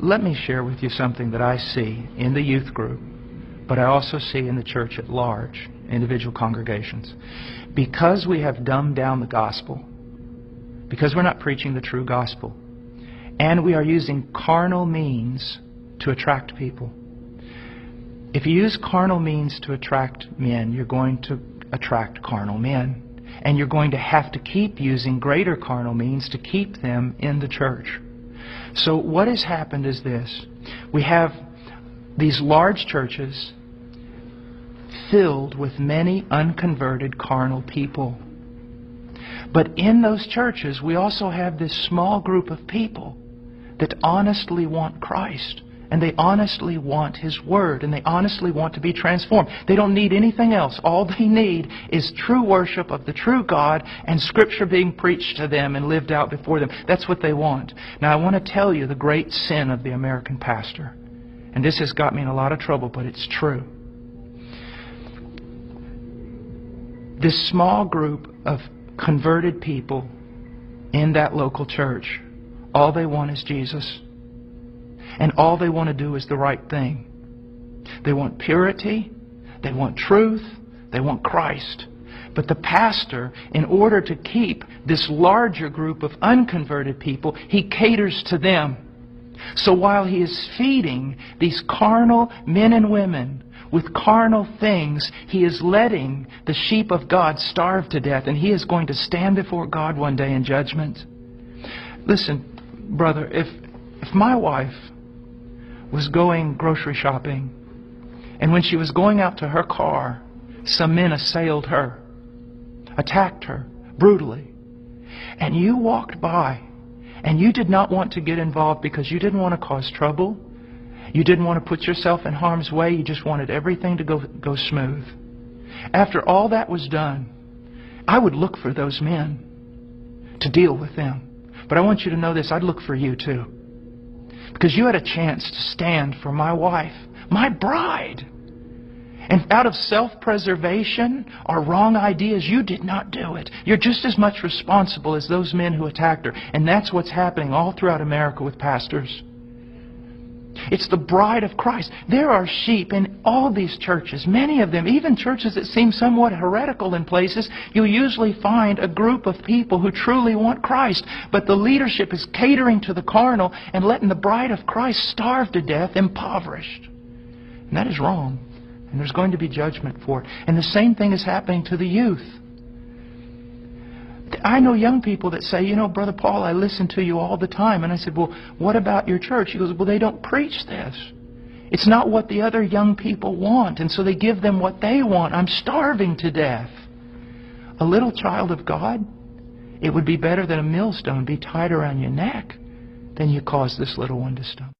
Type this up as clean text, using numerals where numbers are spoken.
Let me share with you something that I see in the youth group, but I also see in the church at large, individual congregations. Because we have dumbed down the gospel, because we're not preaching the true gospel, and we are using carnal means to attract people. If you use carnal means to attract men, you're going to attract carnal men. And you're going to have to keep using greater carnal means to keep them in the church. So what has happened is this. We have these large churches filled with many unconverted carnal people. But in those churches, we also have this small group of people that honestly want Christ. And they honestly want His Word. And they honestly want to be transformed. They don't need anything else. All they need is true worship of the true God and Scripture being preached to them and lived out before them. That's what they want. Now I want to tell you the great sin of the American pastor. And this has got me in a lot of trouble, but it's true. This small group of converted people in that local church, all they want is Jesus. And all they want to do is the right thing. They want purity. They want truth. They want Christ. But the pastor, in order to keep this larger group of unconverted people, he caters to them. So while he is feeding these carnal men and women with carnal things, he is letting the sheep of God starve to death. And he is going to stand before God one day in judgment. Listen, brother, if my wife was going grocery shopping, and when she was going out to her car, some men assailed her, attacked her brutally, and you walked by, and you did not want to get involved because you didn't want to cause trouble, you didn't want to put yourself in harm's way, you just wanted everything to go smooth. After all that was done, I would look for those men to deal with them. But I want you to know this, I'd look for you too. Because you had a chance to stand for my wife, my bride. And out of self-preservation or wrong ideas, you did not do it. You're just as much responsible as those men who attacked her. And that's what's happening all throughout America with pastors. It's the bride of Christ. There are sheep in all these churches, many of them, even churches that seem somewhat heretical in places. You usually find a group of people who truly want Christ, but the leadership is catering to the carnal and letting the bride of Christ starve to death, impoverished. And that is wrong. And there's going to be judgment for it. And the same thing is happening to the youth. I know young people that say, you know, Brother Paul, I listen to you all the time. And I said, well, what about your church? He goes, well, they don't preach this. It's not what the other young people want. And so they give them what they want. I'm starving to death. A little child of God, it would be better that a millstone be tied around your neck than you cause this little one to stumble.